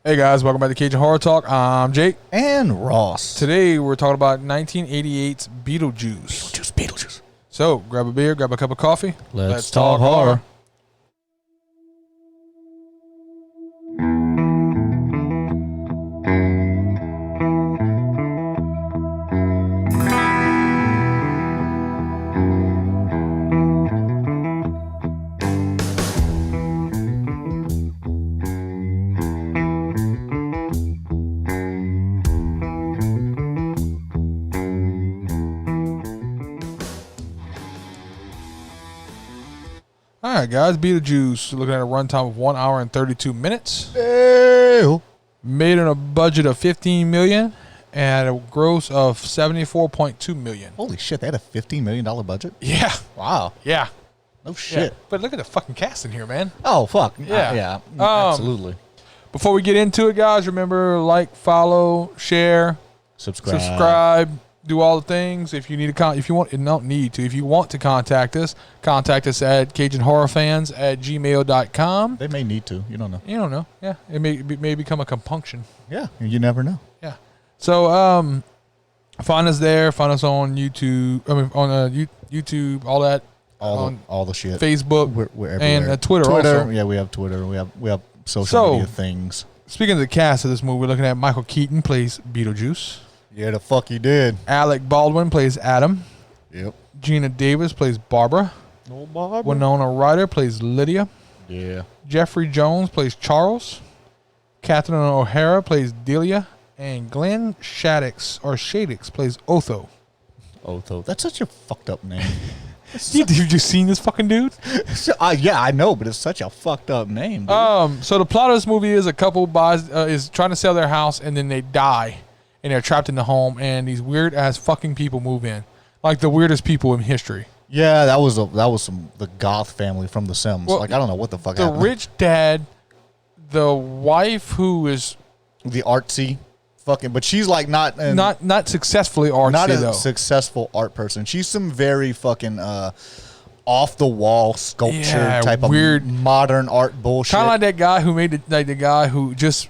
Hey guys, welcome back to Cajun Horror Talk. I'm Jake. And Ross. Today we're talking about 1988's Beetlejuice. Beetlejuice. So grab a beer, grab a cup of coffee. Let's talk horror. All right, guys, Beetlejuice. Looking at a runtime of 1 hour and 32 minutes. Ew. Made on a budget of $15 million and a gross of $74.2 million. Holy shit, they had a $15 million budget? Yeah, Wow. yeah, No shit. yeah. But look at the fucking cast in here, man. Oh, fuck. Yeah. Absolutely. Before we get into it, guys, remember like, follow, share, subscribe, do all the things. If you need to if you want to contact us at CajunHorrorFans@gmail.com. They may need to. You don't know. You don't know. Yeah, it may become a compunction. Yeah, you never know. Yeah. So find us there. Find us on YouTube. YouTube, all that. All the shit. Facebook, We're everywhere. and Twitter. Also. Yeah, we have Twitter. We have social media things. Speaking of the cast of this movie, we're looking at Michael Keaton plays Beetlejuice. Yeah, the fuck he did. Alec Baldwin plays Adam. Yep. Gina Davis plays Barbara. Oh, Barbara. Winona Ryder plays Lydia. Yeah. Jeffrey Jones plays Charles. Catherine O'Hara plays Delia. And Glenn Shadix plays Otho. Otho. That's such a fucked up name. You just seen this fucking dude? Yeah, I know, but it's such a fucked up name, dude. So the plot of this movie is a couple is trying to sell their house and then they die. And they're trapped in the home, and these weird ass fucking people move in, like the weirdest people in history. Yeah, that was the Goth family from The Sims. Well, I don't know what the fuck happened. The rich dad, the wife who is the artsy, fucking, but she's like not successfully artsy, not a though. successful art person. She's some very fucking off the wall sculpture type weird of modern art bullshit. Kind of like that guy who made the guy who just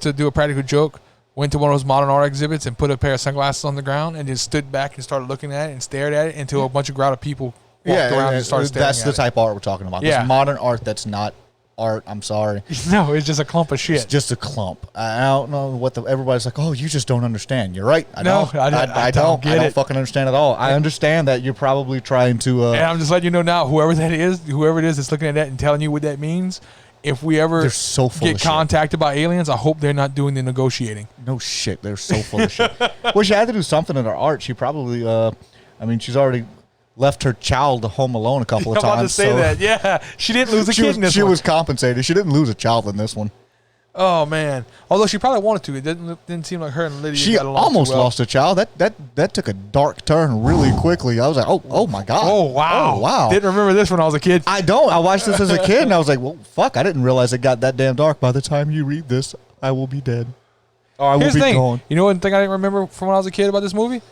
to do a practical joke. Went to one of those modern art exhibits and put a pair of sunglasses on the ground and just stood back and started looking at it and stared at it until a bunch of crowd of people walked around and started staring at it. That's the type of art we're talking about. Yeah. This modern art that's not art. I'm sorry. No, it's just a clump of shit. It's just a clump. I don't know what everybody's like, oh, you just don't understand. You're right. I don't fucking understand at all. I understand that you're probably trying to. And I'm just letting you know now, whoever it is that's looking at that and telling you what that means. If we ever get contacted by aliens, I hope they're not doing the negotiating. No shit. They're so full of shit. Well, she had to do something in her art. She probably, she's already left her child home alone a couple of times. I'm about to say that. Yeah. She didn't lose a kid in this one. She was compensated. She didn't lose a child in this one. Oh, man. Although she probably wanted to. It didn't seem like her and Lydia got along almost too well. lost a child. That took a dark turn really quickly. I was like, oh my God. Oh, wow. Oh, wow. Didn't remember this when I was a kid. I don't. I watched this as a kid, and I was like, well, fuck. I didn't realize it got that damn dark. By the time you read this, I will be dead. Or I will be gone. You know one thing I didn't remember from when I was a kid about this movie?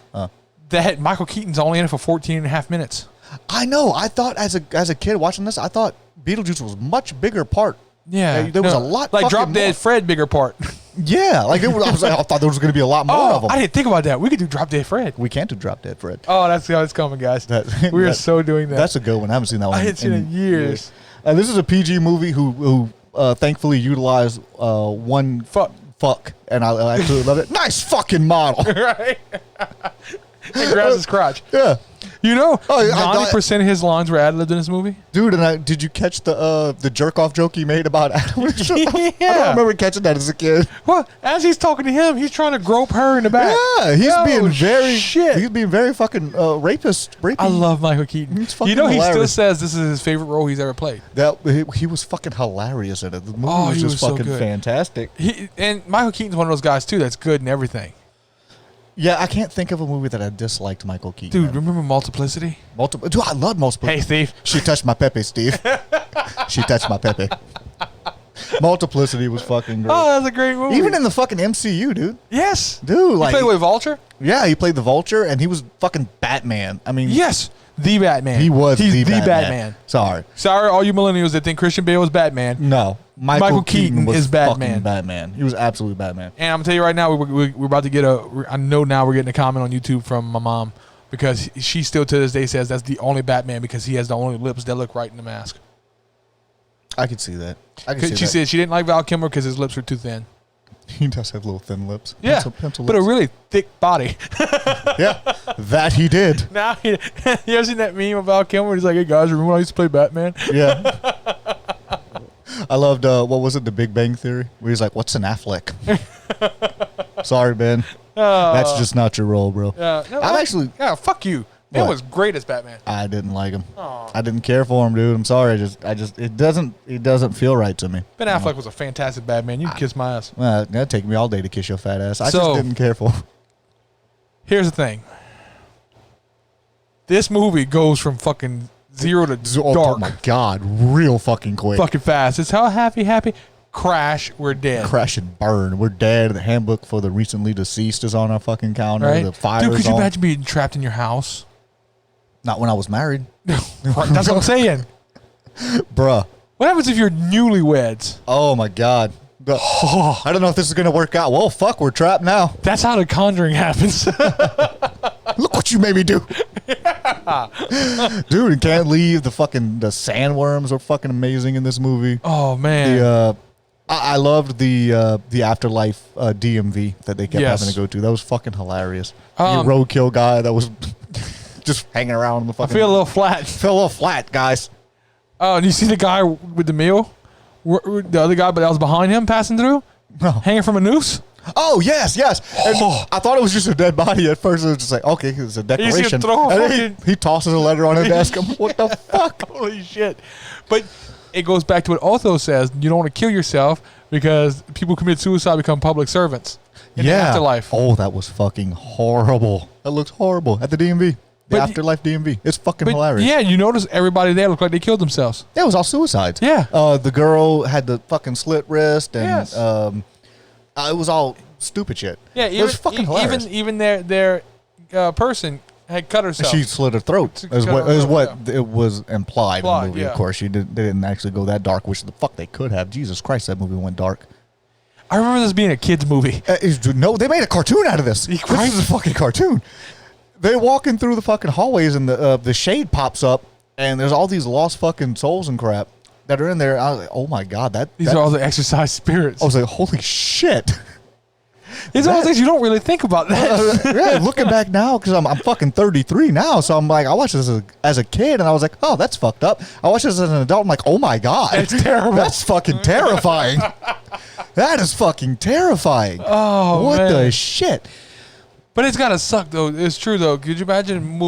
That Michael Keaton's only in it for 14 and a half minutes. I know. I thought as a kid watching this, I thought Beetlejuice was a much bigger part. Yeah, there was a lot. Like Drop Dead Fred, bigger part. Yeah, like I thought there was going to be a lot more of them. I didn't think about that. We could do Drop Dead Fred. We can't do Drop Dead Fred. Oh, that's how it's coming, guys. We are so doing that. That's a good one. I haven't seen that one. I haven't seen it in years. This is a PG movie who thankfully utilized one fuck, and I absolutely love it. Nice fucking model, right? He grabs his crotch. Yeah. You know, 90% of his lines were ad-libbed in this movie. Dude, and did you catch the jerk-off joke he made about Adam? Yeah. I don't remember catching that as a kid. Well, as he's talking to him, he's trying to grope her in the back. Yeah, he's He's being very fucking rapist. I love Michael Keaton. He's fucking hilarious. He still says this is his favorite role he's ever played. He was fucking hilarious in it. The movie was just fucking fantastic. And Michael Keaton's one of those guys, too, that's good in everything. Yeah, I can't think of a movie that I disliked Michael Keaton. Dude, remember Multiplicity? Dude, I love Multiplicity. Hey, Steve. She touched my pepe, Steve. She touched my pepe. Multiplicity was fucking great. Oh, that's a great movie. Even in the fucking MCU, dude. Yes. Dude, like. You played with Vulture? Yeah, he played the Vulture, and he was fucking Batman. I mean. Yes. The Batman. He's the Batman. Sorry, all you millennials that think Christian Bale was Batman. No. Michael Keaton was is Batman. Fucking Batman. He was absolutely Batman. And I'm going to tell you right now, we're about to get I know now we're getting a comment on YouTube from my mom because she still to this day says that's the only Batman because he has the only lips that look right in the mask. I could see that. She said she didn't like Val Kilmer because his lips were too thin. He does have little thin lips. Yeah, pencil but lips. a really thick body. Yeah, that he did. Now, you ever seen that meme of Val Kilmer? He's like, hey guys, remember when I used to play Batman? Yeah. I loved, what was it, The Big Bang Theory? Where he's like, what's an Affleck? Sorry, Ben. That's just not your role, bro. Yeah, yeah, fuck you. That was great as Batman. I didn't like him. Aww. I didn't care for him, dude. I'm sorry. It doesn't feel right to me. Ben Affleck was a fantastic Batman. You'd kiss my ass. Well, that'd take me all day to kiss your fat ass. I just didn't care for him. Here's the thing. This movie goes from fucking zero to dark. Oh my God, real fucking quick. Fucking fast. It's how happy. Crash, we're dead. Crash and burn. We're dead. The handbook for the recently deceased is on our fucking counter. Right? The fire Dude, could is you on. imagine being trapped in your house? Not when I was married. That's what I'm saying. Bruh. What happens if you're newlyweds? Oh my God. I don't know if this is going to work out. Well, fuck, we're trapped now. That's how the Conjuring happens. Look what you made me do. Yeah. Dude, can't leave. The sandworms are fucking amazing in this movie. Oh, man. I loved the afterlife DMV that they kept having to go to. That was fucking hilarious. The roadkill guy that was just hanging around in the fucking... I feel a little flat. Feel a little flat, guys. Oh, and you see the guy with the meal? The other guy, but that was behind him passing through? No. Hanging from a noose? Oh, yes. And I thought it was just a dead body at first. It was just like, okay, it's a decoration. He tosses a letter on his desk. I'm, what the fuck? Holy shit. But it goes back to what Otho says. You don't want to kill yourself because people who commit suicide become public servants in the afterlife. Oh, that was fucking horrible. That looks horrible at the DMV. The afterlife DMV. It's fucking hilarious. Yeah, you notice everybody there looked like they killed themselves. Yeah, it was all suicides. Yeah. The girl had the fucking slit wrist, and it was all stupid shit. Yeah, it was fucking hilarious. Even their person had cut herself. She slit her throat. Is what it was implied in the movie. Of course, they didn't actually go that dark, which the fuck they could have. Jesus Christ, that movie went dark. I remember this being a kid's movie. No, they made a cartoon out of this. This is a fucking cartoon. They're walking through the fucking hallways, and the shade pops up, and there's all these lost fucking souls and crap that are in there. I was like, oh my God, these are all the exorcised spirits. I was like, holy shit. These are all things you don't really think about that. Yeah, looking back now, because I'm fucking 33 now, so I'm like, I watched this as a kid, and I was like, oh, that's fucked up. I watched this as an adult, I'm like, oh my God. It's terrible. That's fucking terrifying. That is fucking terrifying. Oh, what man. the shit? But it's gotta suck though. It's true though. Could you imagine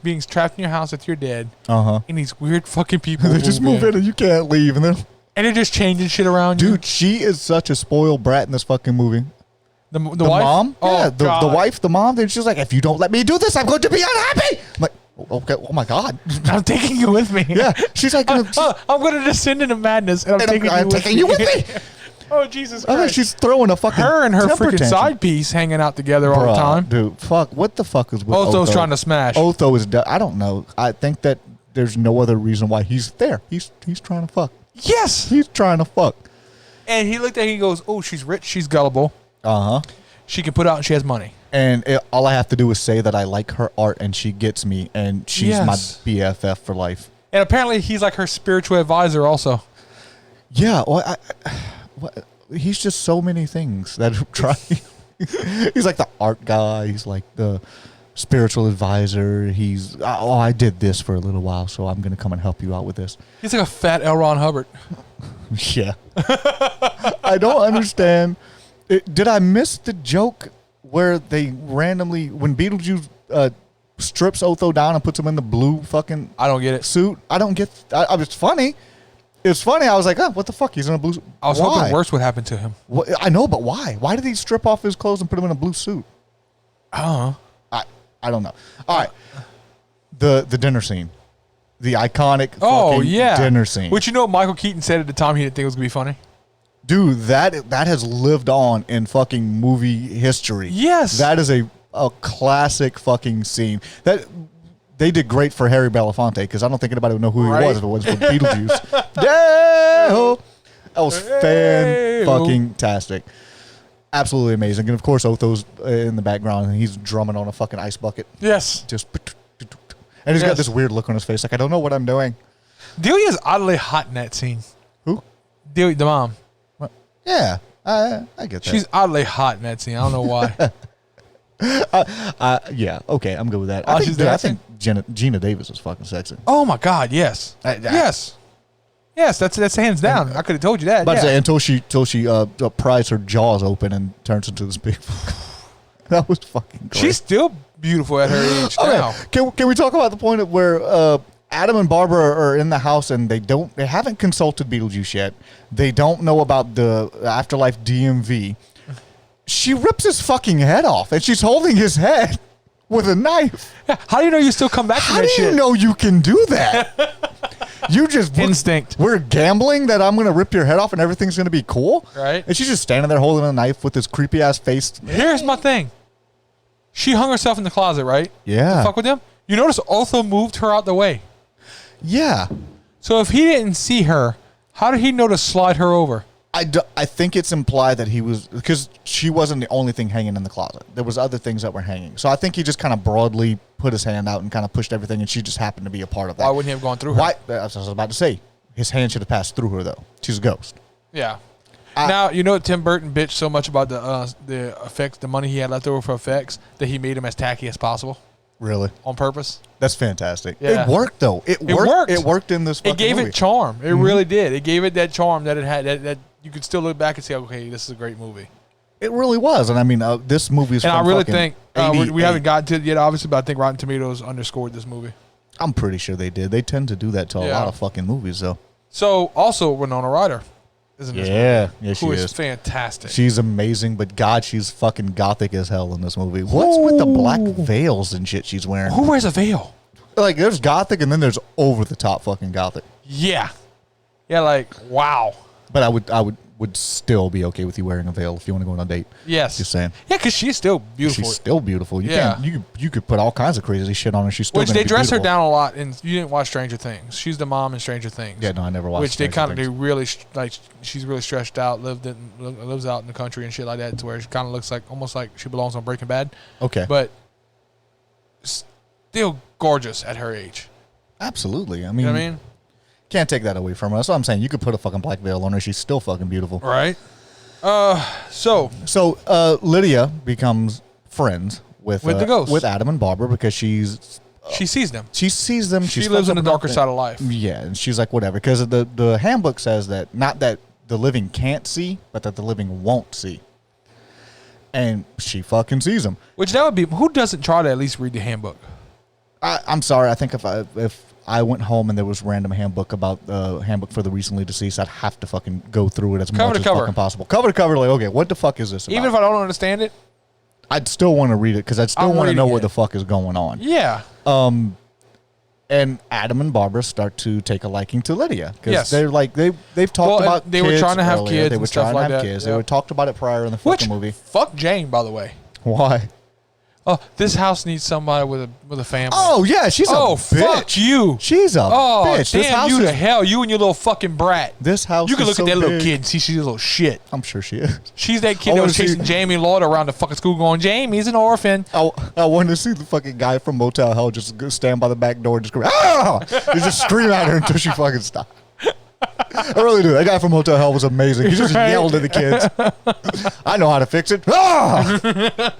being trapped in your house if you're dead? And these weird fucking people. They just move in and you can't leave, and they're just changing shit around. Dude, she is such a spoiled brat in this fucking movie. The wife? Mom? Oh, yeah, the wife, the mom. And she's like, if you don't let me do this, I'm going to be unhappy. I'm like, okay, oh my God. I'm taking you with me. Yeah, she's like, I'm going to descend into madness, and I'm taking you with me. Oh, Jesus Christ. I mean, she's throwing a fucking her and her freaking side piece hanging out together all the time. Dude, fuck. What the fuck is with Otho? Otho's trying to smash. Otho is... I don't know. I think that there's no other reason why he's there. He's trying to fuck. Yes! He's trying to fuck. And he looked at her, he goes, oh, she's rich, she's gullible. She can put out and she has money. And all I have to do is say that I like her art and she gets me, and she's my BFF for life. And apparently he's like her spiritual advisor also. Yeah, well, he's just so many things that I'm trying. He's like the art guy. He's like the spiritual advisor. He's, I did this for a little while, so I'm going to come and help you out with this. He's like a fat L. Ron Hubbard. Yeah. I don't understand. Did I miss the joke where they randomly, when Beetlejuice strips Otho down and puts him in the blue fucking I don't get it. Suit? I don't get it's funny. It's funny. I was like, oh, what the fuck? He's in a blue suit. I was hoping worse would happen to him. I know, but why? Why did he strip off his clothes and put him in a blue suit? I don't know. All right. The dinner scene. The iconic dinner scene. Which, you know, Michael Keaton said at the time he didn't think it was going to be funny. Dude, that has lived on in fucking movie history. Yes. That is a classic fucking scene. That they did great for Harry Belafonte, because I don't think anybody would know who he was if it wasn't for Beetlejuice. Yeah, that was fan-fucking-tastic. Absolutely amazing. And of course, Otho's in the background, and he's drumming on a fucking ice bucket. Yes. Just, and he's got this weird look on his face, like, I don't know what I'm doing. Delia's oddly hot in that scene. Who? Delia, the mom. Yeah, I get that. She's oddly hot in that scene. I don't know why. Yeah, okay, I'm good with that. Oh, I think Gina Davis is fucking sexy. Oh my God, yes. Yes. Yes, that's hands down. I could have told you that. But yeah. Until she pries her jaws open and turns into this big. That was fucking great. She's still beautiful at her age now. Can we talk about the point where Adam and Barbara are in the house and they haven't consulted Beetlejuice yet. They don't know about the afterlife DMV. She rips his fucking head off and she's holding his head with a knife. Yeah, how do you know you still come back from that shit? How do you know you can do that? You just instinct. We're gambling that I'm going to rip your head off and everything's going to be cool. Right. And she's just standing there holding a knife with this creepy ass face. Here's my thing. She hung herself in the closet, right? Yeah. To fuck with him. You notice Otho moved her out the way. Yeah. So if he didn't see her, how did he know to slide her over? I think it's implied that he was, because she wasn't the only thing hanging in the closet. There was other things that were hanging. So I think he just kind of broadly put his hand out and kind of pushed everything, and she just happened to be a part of that. Why wouldn't he have gone through her? Why? That's what I was about to say. His hand should have passed through her, though. She's a ghost. Yeah. Now, you know Tim Burton bitched so much about the effects, the money he had left over for effects, that he made them as tacky as possible. Really? On purpose. That's fantastic. Yeah. It worked, though. It worked. It worked in this fucking It gave movie. it charm. It really did. It gave it that charm that it had, that you could still look back and say, okay, this is a great movie. It really was. And I mean, this movie is. And I really think we haven't gotten to it yet, obviously, but I think Rotten Tomatoes underscored this movie. I'm pretty sure they did. They tend to do that to a lot of fucking movies, though. So also Winona Ryder, isn't this movie? Yeah, she who is fantastic. She's amazing, but God, she's fucking gothic as hell in this movie. What's with the black veils and shit she's wearing? Who wears a veil? Like, there's gothic, and then there's over the top fucking gothic. Yeah, like wow. But I would still be okay with you wearing a veil if you want to go on a date. Yes. Just saying. Yeah, because she's still beautiful. She's still beautiful. You could put all kinds of crazy shit on her. She's still Which they dress beautiful. her down a lot, and you didn't watch Stranger Things. She's the mom in Stranger Things. Yeah, no, I never watched. Which Stranger they kind of Things. do really like. She's really stretched out, lives out in the country and shit like that, to where she kind of looks like almost like she belongs on Breaking Bad. Okay. But still gorgeous at her age. Absolutely. I mean, You know what I mean? Can't take that away from her. That's what I'm saying. You could put a fucking black veil on her. She's still fucking beautiful. Right. So Lydia becomes friends with the ghost, with Adam and Barbara, because she sees them. She sees them. She lives in the darker side of life. Yeah, and she's like, whatever, because the handbook says that not that the living can't see, but that the living won't see. And she fucking sees them. Which that would be, who doesn't try to at least read the handbook? I'm sorry. I think if I went home and there was random handbook about the handbook for the recently deceased, I'd have to fucking go through it as much as fucking possible. Cover to cover, like, okay, what the fuck is this about? Even if I don't understand it? I'd still want to read it, because I'd still want to know what the fuck is going on. Yeah. And Adam and Barbara start to take a liking to Lydia, because Yes. they're like they've talked about they kids were trying to have earlier. kids They and were stuff trying like to have that. kids. Yep. They were talked about it prior in the fucking movie. Fuck Jane, by the way. Why? Oh, this house needs somebody with a family. Oh yeah, she's a bitch. Fuck you. She's a bitch. This Damn house you is, to hell, you and your little fucking brat. This house. You can look so at that little big. kid and see she's a little shit. I'm sure she is. She's that kid that was chasing Jamie Lloyd around the fucking school going, Jamie's an orphan. I wanted to see the fucking guy from Motel Hell just go stand by the back door and just go, ah! He just scream at her until she fucking stopped. I really do. That guy from Motel Hell was amazing. He just yelled at the kids. I know how to fix it. Ah!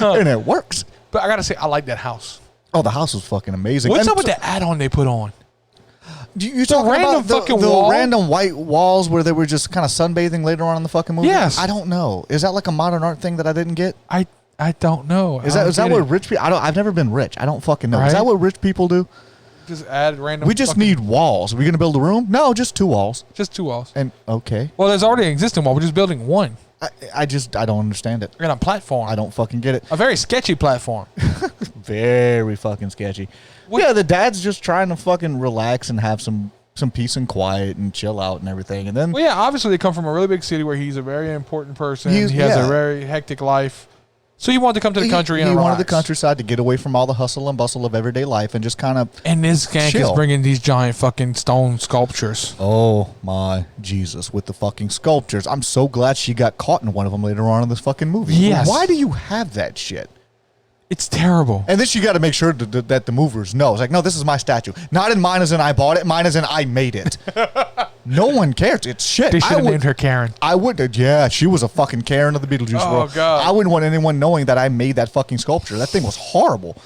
And it works. But I gotta say, I like that house. Oh, the house was fucking amazing. What's up with that add-on they put on? You talking random about fucking the wall? random white walls where they were just kind of sunbathing later on in the fucking movie? Yes. I don't know. Is that like a modern art thing that I didn't get? I don't know. Is that what rich people? I've never been rich. I don't fucking know. Right? Is that what rich people do? Just add random. We just need walls. Are we gonna build a room? No, just 2 walls. just 2 walls. And okay. Well, there's already an existing wall. We're just building one. I don't understand it. We're on a platform. I don't fucking get it. A very sketchy platform. Very fucking sketchy. Yeah, the dad's just trying to fucking relax and have some some peace and quiet and chill out and everything. And then, well, yeah, obviously they come from a really big city where he's a very important person. He has a very hectic life. So he wanted to come to the country and he relax. wanted the countryside to get away from all the hustle and bustle of everyday life and just kind of And this skank is bringing these giant fucking stone sculptures. Oh, my Jesus, with the fucking sculptures. I'm so glad she got caught in one of them later on in this fucking movie. Yes. Why do you have that shit? It's terrible. And then she got to make sure that the movers know. It's like, no, this is my statue. Not in mine as in I bought it. Mine as in I made it. No one cares. It's shit. They should have named her Karen. I would. Yeah, she was a fucking Karen of the Beetlejuice world. Oh, God. I wouldn't want anyone knowing that I made that fucking sculpture. That thing was horrible.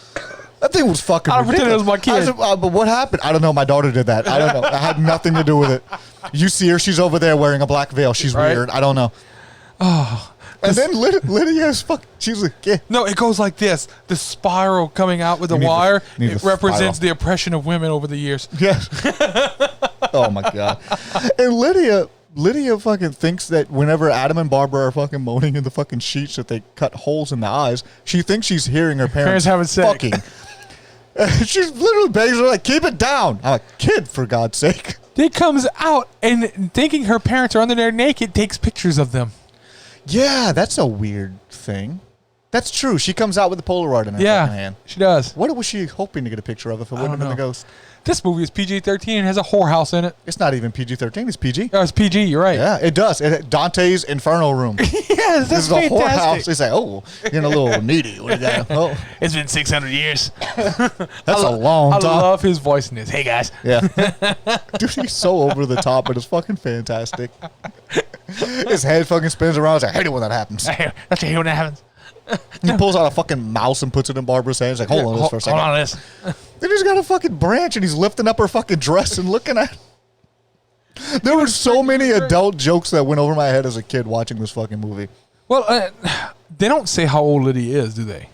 That thing was fucking ridiculous. pretend it was my kid. But what happened? I don't know. My daughter did that. I don't know. I had nothing to do with it. You see her. She's over there wearing a black veil. She's weird. I don't know. Oh. And then Lydia's fucking, she's like, yeah. No, it goes like this. The spiral coming out with the wire, it represents the oppression of women over the years. Yes. Oh, my God. And Lydia fucking thinks that whenever Adam and Barbara are fucking moaning in the fucking sheets that they cut holes in the eyes, she thinks she's hearing her parents having sex. fucking. She's literally begging her, like, keep it down. I'm like, kid, for God's sake. It comes out and thinking her parents are under there naked, takes pictures of them. Yeah, that's a weird thing. That's true. She comes out with a Polaroid in her fucking hand. She does. What was she hoping to get a picture of if it wouldn't have been the ghost? This movie is PG-13 and has a whorehouse in it. It's not even PG-13. It's PG. Oh, it's PG. You're right. Yeah, it does. Dante's Inferno Room. Yes, that's this is a fantastic. whorehouse. They say, oh, you're getting a little needy. What do you got? Oh. It's been 600 years. That's a long time. I love his voice in this. Hey, guys. Yeah. Dude, he's so over the top, but it's fucking fantastic. His head fucking spins around. I hate it when that happens. Don't you hate when that happens? He pulls out a fucking mouse and puts it in Barbara's hand. He's like, hold on this for a second. Hold on this. Then he's got a fucking branch and he's lifting up her fucking dress and looking at it. There were so many adult jokes that went over my head as a kid watching this fucking movie. Well, they don't say how old Lydia is, do they?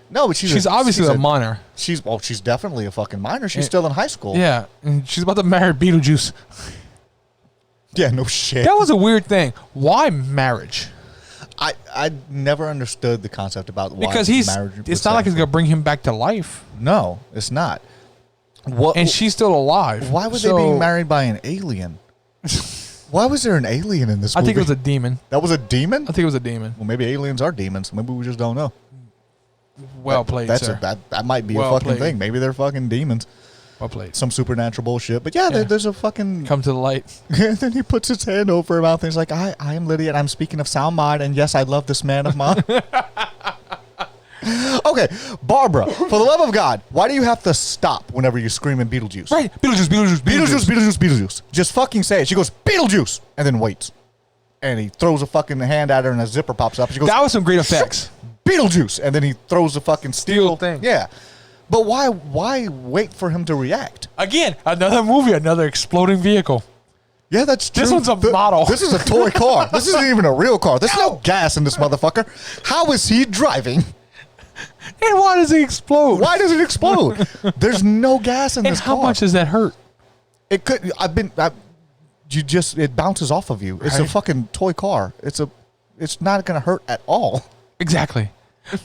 No, but she's obviously a minor. She's definitely a fucking minor. She's still in high school. Yeah, and she's about to marry Beetlejuice. Yeah, no shit. That was a weird thing. Why marriage? I never understood the concept about why because marriage. It's not like it's gonna bring him back to life. No, it's not. And she's still alive. Why was they being married by an alien? Why was there an alien in this movie? I think it was a demon. That was a demon? I think it was a demon. Well, maybe aliens are demons. Maybe we just don't know. Well played, sir. That might be a fucking thing. Maybe they're fucking demons. Well played. Some supernatural bullshit. But yeah. There's a fucking... Come to the light. And then he puts his hand over her mouth and he's like, I am Lydia and I'm speaking of sound mind. And yes, I love this man of mine. Okay, Barbara, for the love of God, why do you have to stop whenever you're screaming Beetlejuice? Right. Beetlejuice. Just fucking say it. She goes, Beetlejuice. And then waits. And he throws a fucking hand at her and a zipper pops up. She goes, that was some great effects. Beetlejuice. And then he throws a fucking steel thing. Yeah. But why wait for him to react? Again, another movie, another exploding vehicle. Yeah, that's true. This one's a model. This is a toy car. This isn't even a real car. There's no gas in this motherfucker. How is he driving? And why does it explode? Why does it explode? There's no gas in this car. And how much does that hurt? It could. It bounces off of you. It's a fucking toy car. It's not gonna hurt at all. Exactly.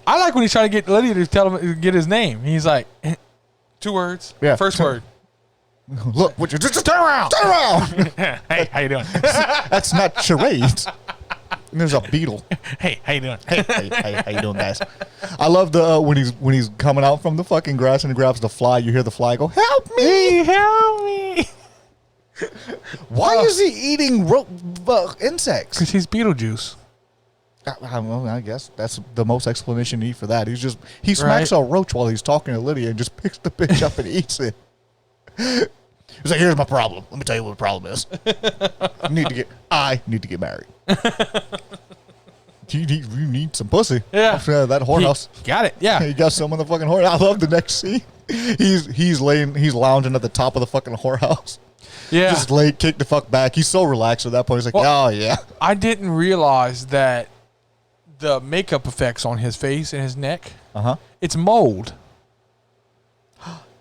I like when he's trying to get Lydia to tell him to get his name. He's like, 2 words. Yeah. First word. Look, what you just turn around. Turn around. Hey, how you doing? That's not charades. And there's a beetle. Hey, how you doing? Hey, how you doing, guys? I love the when he's coming out from the fucking grass and he grabs the fly. You hear the fly go, "Help me! Help me!" Why is he eating insects? Because he's Beetlejuice. I guess that's the most explanation you need for that. He smacks a roach while he's talking to Lydia and just picks the bitch up and eats it. He's like, here's my problem. Let me tell you what the problem is. I need to get married. You need some pussy. Yeah. That whorehouse. Got it. Yeah. He got some in the fucking whorehouse. I love the next scene. He's lounging at the top of the fucking whorehouse. Yeah. Just kick the fuck back. He's so relaxed at that point. He's like, oh yeah. I didn't realize that the makeup effects on his face and his neck, it's mold.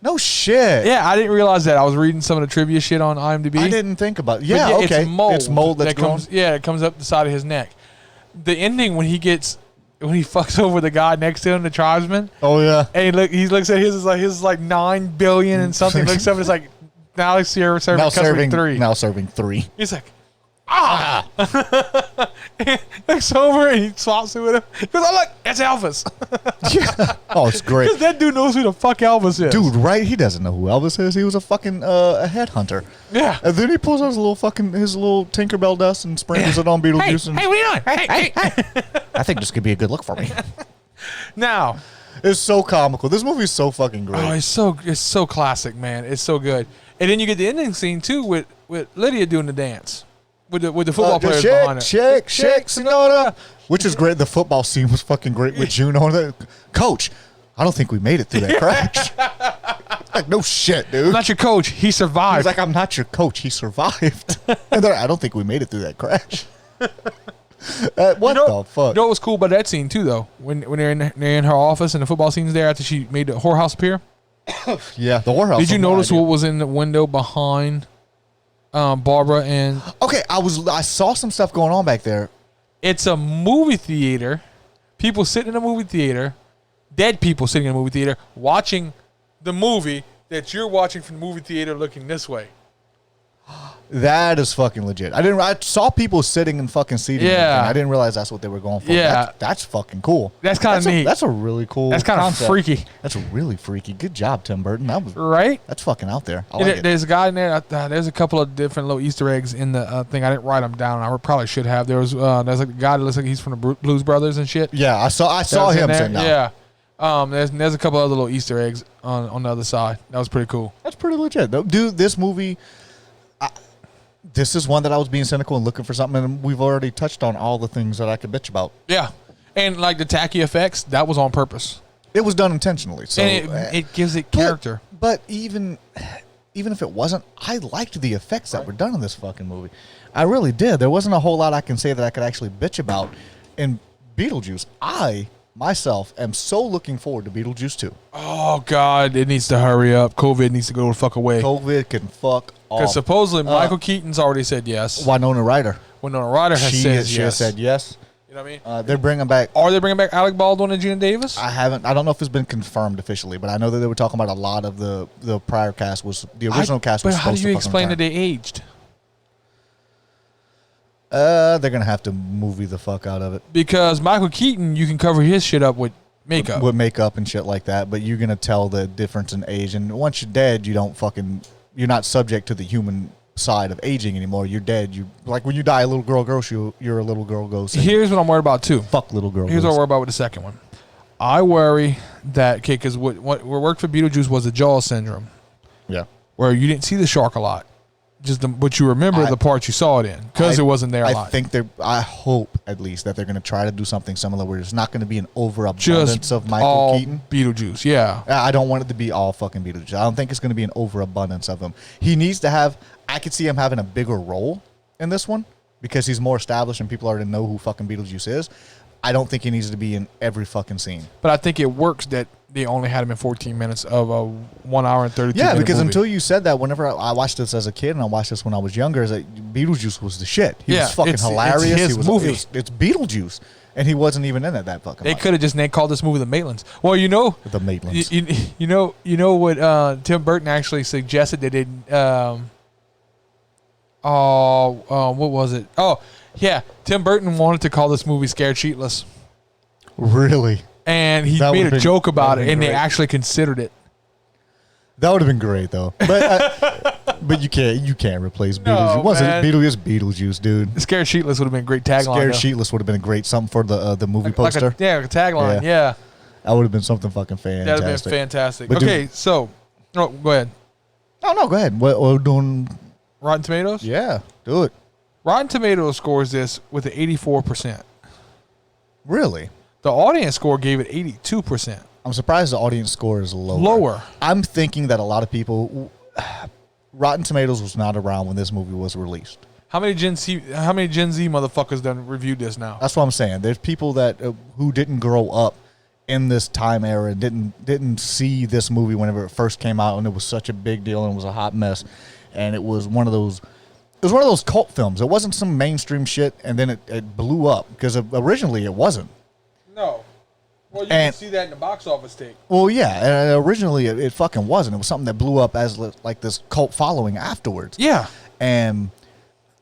No shit. Yeah, I didn't realize that. I was reading some of the trivia shit on IMDb. I didn't think about it. Yeah, okay. It's mold that's grown. it comes up the side of his neck. The ending when he fucks over the guy next to him, the tribesman. Oh yeah. And he looks at his is like 9 billion and something. Looks up and it's like now he's here serving three. Now serving three. He's like, looks over and he swaps it with him. He goes, oh, look, that's Elvis. Yeah. Oh, it's great. Because that dude knows who the fuck Elvis is. Dude, right? He doesn't know who Elvis is. He was a fucking a headhunter. Yeah. And then he pulls out his little Tinkerbell dust and sprinkles it on Beetlejuice. Hey, what are you doing? Hey. I think this could be a good look for me. Now. It's so comical. This movie is so fucking great. Oh, it's so classic, man. It's so good. And then you get the ending scene, too, with Lydia doing the dance. With the football players behind her. Shake, Sonora. Which is great. The football scene was fucking great with Juno. Coach, I don't think we made it through that crash. Like, no shit, dude. I'm not your coach. He survived. He's like, I'm not your coach. He survived. And I don't think we made it through that crash. What the fuck? You know what was cool about that scene, too, though? When they're in her office and the football scene's there after she made the whorehouse appear? Yeah, the whorehouse. Did you notice what was in the window behind Barbara and... Okay, I saw some stuff going on back there. It's a movie theater. People sitting in a movie theater. Dead people sitting in a movie theater watching the movie that you're watching from the movie theater looking this way. That is fucking legit. I saw people sitting in fucking seating. Yeah. I didn't realize that's what they were going for. Yeah. That's fucking cool. That's kind of neat. That's a really cool That's kind of freaky. That's really freaky. Good job, Tim Burton. Right? That's fucking out there. I like it. There's a guy in there. There's a couple of different little Easter eggs in the thing. I didn't write them down. I probably should have. There's like a guy that looks like he's from the Blues Brothers and shit. Yeah, I saw him sitting down. Yeah. There's a couple other little Easter eggs on the other side. That was pretty cool. That's pretty legit, though. Dude, this movie... This is one that I was being cynical and looking for something, and we've already touched on all the things that I could bitch about. Yeah. And like the tacky effects, that was on purpose. It was done intentionally. So and it gives it character. But even if it wasn't, I liked the effects that were done in this fucking movie. I really did. There wasn't a whole lot I can say that I could actually bitch about in Beetlejuice. I, myself, am so looking forward to Beetlejuice 2. Oh, God. It needs to hurry up. COVID needs to go the fuck away. COVID can fuck off. Because supposedly Michael Keaton's already said yes. Winona Ryder. Winona Ryder has said She yes. has said yes. You know what I mean? They're bringing back... Are they bringing back Alec Baldwin and Gina Davis? I don't know if it's been confirmed officially, but I know that they were talking about a lot of the prior cast was... The original cast was supposed to... But how do you explain that they aged? They're going to have to movie the fuck out of it. Because Michael Keaton, you can cover his shit up with makeup. With makeup and shit like that, but you're going to tell the difference in age. And once you're dead, you don't fucking... You're not subject to the human side of aging anymore. You're dead. You like when you die, a little girl grows you. You're a little girl goes. Here's what I'm worried about too. Fuck little girl. Here's what I'm worried about with the second one. I worry that because what worked for Beetlejuice was the jaw syndrome. Yeah. Where you didn't see the shark a lot. But you remember the parts you saw it in because it wasn't there a lot. I hope at least that they're going to try to do something similar where it's not going to be an overabundance of Michael Keaton. Beetlejuice, yeah. I don't want it to be all fucking Beetlejuice. I don't think it's going to be an overabundance of him. He needs to have. I could see him having a bigger role in this one because he's more established and people already know who fucking Beetlejuice is. I don't think he needs to be in every fucking scene. But I think it works that they only had him in 14 minutes of a 1 hour and 32 minute Yeah, because movie. until you said that, whenever I watched this as a kid and I watched this when I was younger, is that Beetlejuice was the shit. He was fucking hilarious. It's his movie. It's Beetlejuice. And he wasn't even in it that fucking They could have just called this movie The Maitlands. Well, you know. The Maitlands. You know what Tim Burton actually suggested they did. What was it? Oh, yeah. Tim Burton wanted to call this movie Scared Sheetless. Really? And he made a joke about it, and they actually considered it. That would have been great, though. But you can't replace Beetlejuice. Beetlejuice, dude. Scared Sheetless would have been a great tagline. Scared Sheetless would have been a great something for the movie poster. Like a tagline, yeah. That would have been something fucking fantastic. That would have been fantastic. But okay, so, go ahead. No, go ahead. What are we doing? Rotten Tomatoes? Yeah, do it. Rotten Tomatoes scores this with an 84%. Really? The audience score gave it 82%. I'm surprised the audience score is lower. Lower. I'm thinking that a lot of people... Rotten Tomatoes was not around when this movie was released. How many Gen Z motherfuckers done reviewed this now? That's what I'm saying. There's people that who didn't grow up in this time era and didn't see this movie whenever it first came out, and it was such a big deal and it was a hot mess, and it was one of those cult films. It wasn't some mainstream shit, and then it blew up because originally it wasn't. No. Well, you can see that in the box office take. Well, yeah, and originally it fucking wasn't. It was something that blew up as like this cult following afterwards. Yeah. And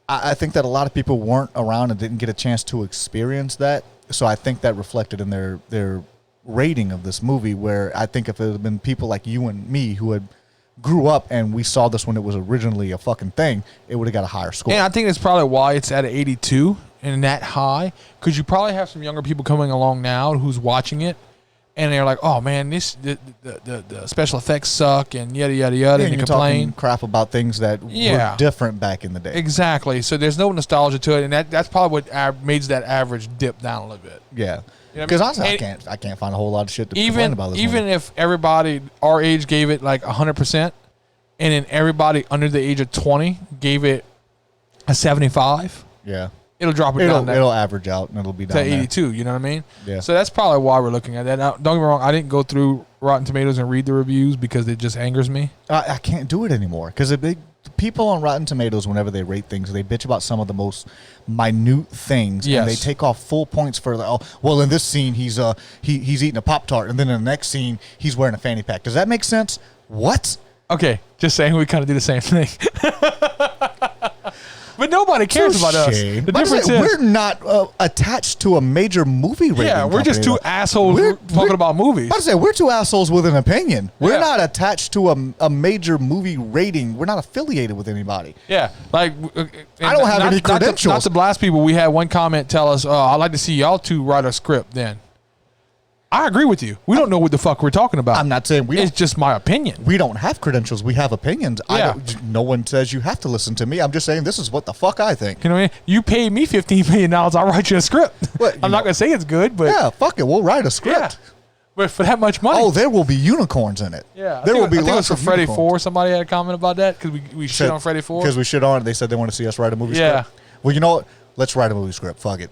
I think that a lot of people weren't around and didn't get a chance to experience that. So I think that reflected in their rating of this movie, where I think if it had been people like you and me who had grew up and we saw this when it was originally a fucking thing, it would have got a higher score. And I think that's probably why it's at an 82 and that high, because you probably have some younger people coming along now who's watching it, and they're like, "Oh man, the special effects suck," and yada yada yada, and you complain crap about things that were different back in the day. Exactly. So there's no nostalgia to it, and that's probably what made that average dip down a little bit. Yeah. Because honestly, I can't find a whole lot of shit to complain about this even movie. If everybody our age gave it like 100%, and then everybody under the age of 20 gave it a 75, it'll drop it down. It'll average out and it'll be down to 82. There. You know what I mean? Yeah. So that's probably why we're looking at that. Now, don't get me wrong. I didn't go through Rotten Tomatoes and read the reviews because it just angers me. I can't do it anymore because people on Rotten Tomatoes, whenever they rate things, they bitch about some of the most minute things, and they take off full points for in this scene he's eating a Pop-Tart, and then in the next scene he's wearing a fanny pack. Does that make sense? What? Okay, just saying we kind of do the same thing. But nobody cares about us. The difference is we're not attached to a major movie rating. Yeah, we're just two assholes talking about movies. We're two assholes with an opinion. We're not attached to a major movie rating. We're not affiliated with anybody. Yeah, like I don't have any credentials. Not to blast people. We had one comment tell us, "I'd like to see y'all two write a script." Then I agree with you. We don't know what the fuck we're talking about. I'm not saying it's just my opinion. We don't have credentials. We have opinions. Yeah. No one says you have to listen to me. I'm just saying this is what the fuck I think. You know what I mean? You paid me $15 million. I'll write you a script. I'm not going to say it's good, but... Yeah, fuck it. We'll write a script. Yeah. But for that much money... Oh, there will be unicorns in it. Yeah. There will be lots of Freddy 4. Somebody had a comment about that because we shit on Freddy 4. Because we shit on it. They said they want to see us write a movie script. Well, you know what? Let's write a movie script. Fuck it.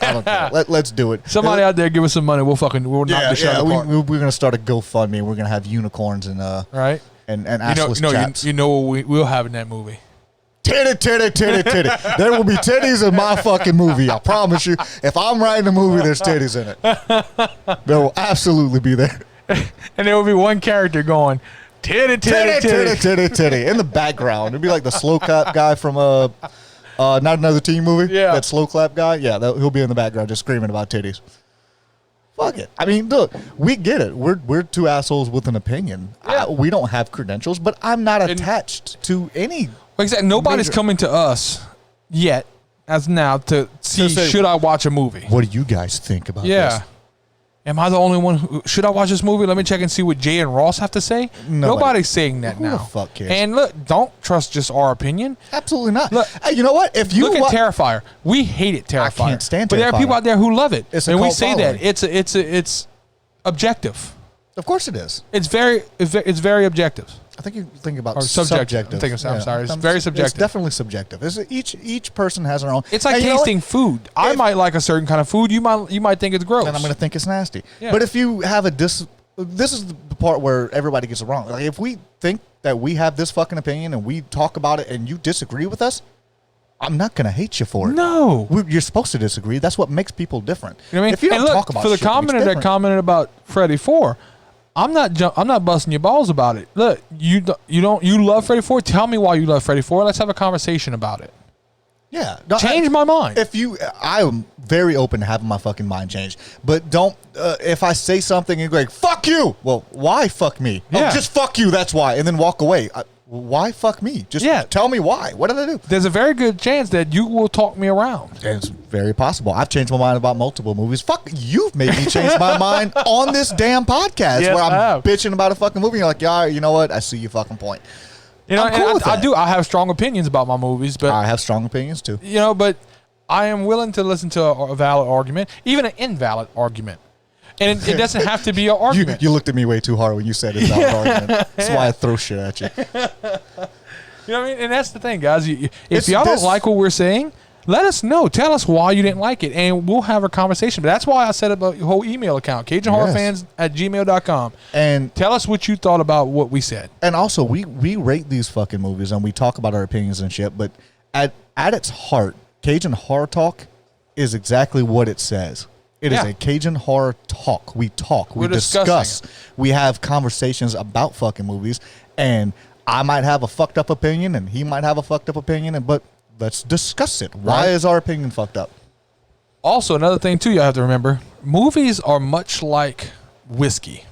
I don't care. Let's do it. Somebody out there give us some money. We'll knock the show apart. We're going to start a GoFundMe. We're going to have unicorns and right and assless chats. You know what we'll have in that movie. Titty. There will be titties in my fucking movie. I promise you. If I'm writing a movie, there's titties in it. There will absolutely be there. And there will be one character going, titty in the background. It'd be like the slow clap guy from Not Another Teen Movie. Yeah, that slow clap guy. Yeah, he'll be in the background just screaming about titties. Fuck it. I mean, look, we get it. We're two assholes with an opinion. Yeah. We don't have credentials, but I'm not attached to any. Exactly. Nobody's coming to us yet, as now, to see should I watch a movie. What do you guys think about this? Am I the only one should I watch this movie? Let me check and see what Jay and Ross have to say. Nobody's saying that now. Who the fuck cares? And look, don't trust just our opinion. Absolutely not. Look, hey, you know what? If you look at Terrifier, we hate it. Terrifier. I can't stand Terrifier. But there are people out there who love it, and we say that it's objective. Of course it is. It's very objective. I think you're thinking about subjective. I'm sorry. It's very subjective. It's definitely subjective. Each person has their own. It's like tasting food. I might like a certain kind of food. You might think it's gross. And I'm going to think it's nasty. Yeah. But if you have this is the part where everybody gets it wrong. Like if we think that we have this fucking opinion and we talk about it and you disagree with us, I'm not going to hate you for it. No. You're supposed to disagree. That's what makes people different. You know what I mean? If you don't talk about for the commenter that commented about Freddy 4, I'm not busting your balls about it. Look, you love Freddy 4. Tell me why you love Freddy 4. Let's have a conversation about it. Yeah, change my mind. I am very open to having my fucking mind changed. But don't. If I say something and go like "fuck you," well, why fuck me? Yeah. Oh, just fuck you. That's why, and then walk away. Why fuck me? Just tell me why. What did I do? There's a very good chance that you will talk me around. It's very possible. I've changed my mind about multiple movies. Fuck, you've made me change my mind on this damn podcast where I'm bitching about a fucking movie. You're like, yeah, you know what? I see your fucking point. You know, I do. I have strong opinions about my movies, but I have strong opinions too. You know, but I am willing to listen to a valid argument, even an invalid argument. And it doesn't have to be an argument. You looked at me way too hard when you said it's not an argument. That's why I throw shit at you. You know what I mean? And that's the thing, guys. If y'all don't like what we're saying, let us know. Tell us why you didn't like it, and we'll have a conversation. But that's why I set up a whole email account, CajunHorrorFans@gmail.com. And tell us what you thought about what we said. And also, we rate these fucking movies, and we talk about our opinions and shit. But at its heart, Cajun Horror Talk is exactly what it says. It is a Cajun Horror Talk. We talk. We discuss. We have conversations about fucking movies. And I might have a fucked up opinion, and he might have a fucked up opinion, but let's discuss it. Why is our opinion fucked up? Also, another thing, too, you have to remember, movies are much like whiskey.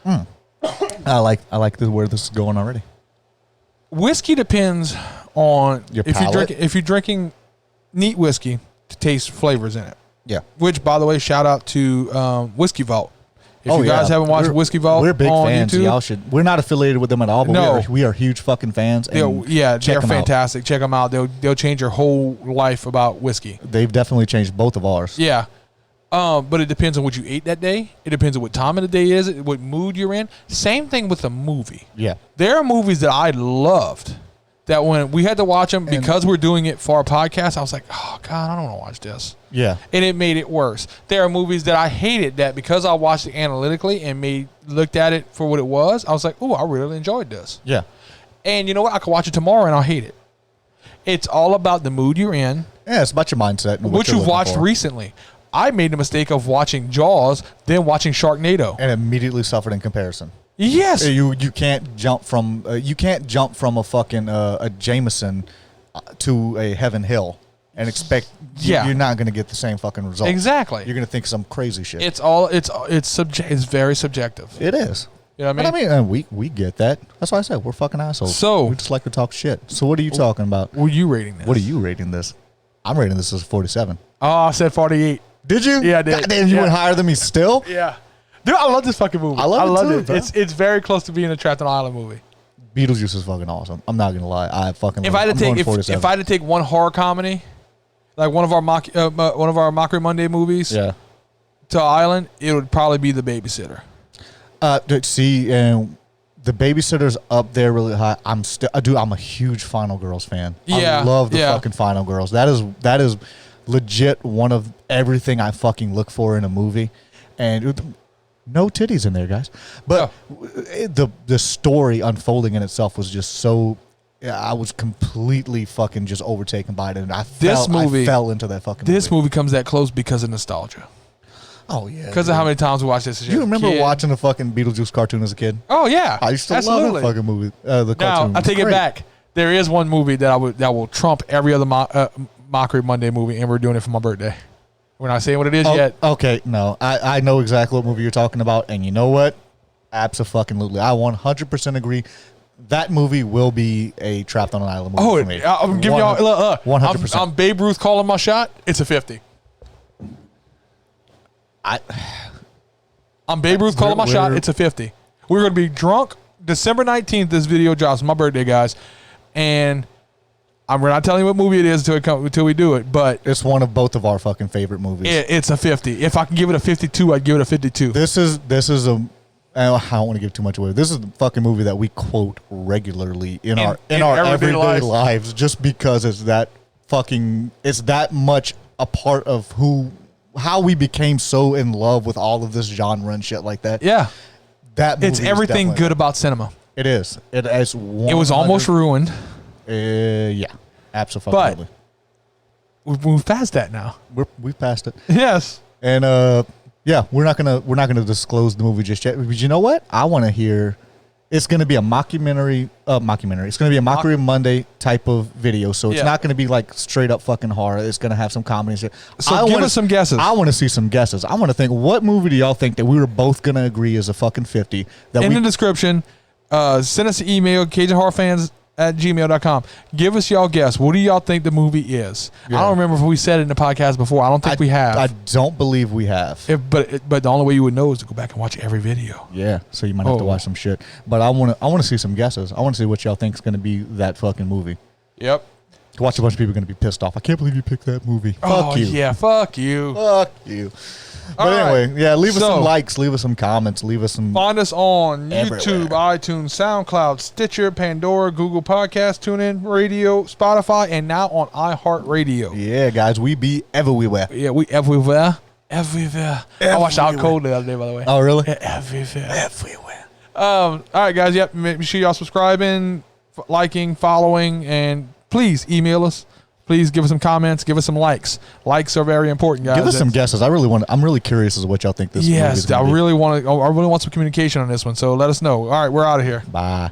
I like where this is going already. Whiskey depends on Your palate? if you're drinking neat whiskey to taste flavors in it. Yeah. Which, by the way, shout out to Whiskey Vault. If you guys haven't watched Whiskey Vault, we're big on fans. YouTube, Y'all should. We're not affiliated with them at all, but we are huge fucking fans. And they're fantastic. Check them out. They'll change your whole life about whiskey. They've definitely changed both of ours. Yeah. But it depends on what you ate that day. It depends on what time of the day is, what mood you're in. Same thing with a movie. Yeah. There are movies that I loved that when we had to watch them because we're doing it for our podcast, I was like, oh, God, I don't want to watch this. Yeah. And it made it worse. There are movies that I hated that because I watched it analytically and looked at it for what it was, I was like, oh, I really enjoyed this. Yeah. And you know what? I could watch it tomorrow and I'll hate it. It's all about the mood you're in. Yeah, it's about your mindset. And what you've watched recently. I made the mistake of watching Jaws, then watching Sharknado. And immediately suffered in comparison. Yes. You can't jump from a fucking a Jameson to a Heaven Hill and expect you're not going to get the same fucking result. Exactly. You're going to think some crazy shit. It's very subjective. It is. You know what I mean? But I mean, we get that. That's why I said we're fucking assholes. So we just like to talk shit. So what are you talking about? What are you rating this? What are you rating this? I'm rating this as 47. Oh, I said 48. Did you? Yeah, I did. God damn, you went higher than me still? Yeah. Dude, I love this fucking movie. I love it too, it. It's very close to being a Trapped on an Island movie. Beetlejuice is fucking awesome. I'm not gonna lie. I fucking. If I had to take one horror comedy, like one of our Mockery Monday movies, to Island, it would probably be The Babysitter. See, and The Babysitter's up there really high. I'm a huge Final Girls fan. Yeah, I love the fucking Final Girls. That is legit one of everything I fucking look for in a movie. And no titties in there, guys. But the story unfolding in itself was just so. I was completely fucking just overtaken by it, and I fell into that fucking. This movie comes that close because of nostalgia. Oh yeah, because of how many times we watched this. You remember watching the fucking Beetlejuice cartoon as a kid? Oh yeah, I used to love that fucking movie. The cartoon. Now I take it back. There is one movie that will trump every other Mockery Monday movie, and we're doing it for my birthday. We're not saying what it is yet. Okay, no. I know exactly what movie you're talking about, and you know what? Abso-fucking-lutely. I 100% agree. That movie will be a Trapped on an Island movie for me. I'm giving y'all 100%. I'm Babe Ruth calling my shot. It's a 50. I'm Babe Ruth calling my shot. It's a 50. We're going to be drunk December 19th. This video drops. My birthday, guys. And we're not telling you what movie it is until we do it, but it's one of both of our fucking favorite movies. It's a 50. If I can give it a 52, I'd give it a 52. This is a. I don't want to give too much away. This is the fucking movie that we quote regularly in our everyday lives, just because it's that much a part of how we became so in love with all of this genre and shit like that. Yeah, that movie it's everything good about cinema. It is. It was almost ruined. Yeah, absolutely. But we've moved past that now. We've passed it. Yes. And we're not gonna disclose the movie just yet. But you know what? I want to hear. It's gonna be a mockumentary. It's gonna be a Mockery Monday type of video. So it's not gonna be like straight up fucking horror. It's gonna have some comedy shit. So give us some guesses. I want to see some guesses. I want to think. What movie do y'all think that we were both gonna agree is a fucking 50? In the description, send us an email, CajunHorrorFans@gmail.com. Give us y'all guess. What do y'all think the movie is? Yeah. I don't remember if we said it in the podcast before. I don't think we have. I don't believe we have. But the only way you would know is to go back and watch every video. Yeah, so you might have to watch some shit. But I want to see some guesses. I want to see what y'all think is going to be that fucking movie. Yep. Watch a bunch of people going to be pissed off. I can't believe you picked that movie. Fuck you. Yeah, fuck you. Fuck you. But anyway, leave us some likes, leave us some comments, leave us some. Find us on YouTube, iTunes, SoundCloud, Stitcher, Pandora, Google Podcasts, TuneIn Radio, Spotify, and now on iHeartRadio. Yeah, guys, we be everywhere. Yeah, we everywhere. Everywhere. I watched Out Cold the other day, by the way. Oh, really? Everywhere. All right, guys. Yep. Make sure y'all subscribing, liking, following, and please email us. Please give us some comments. Give us some likes. Likes are very important, guys. Give us some guesses. I'm really curious as to what y'all think this movie is gonna be. I really want some communication on this one. So let us know. All right, we're out of here. Bye.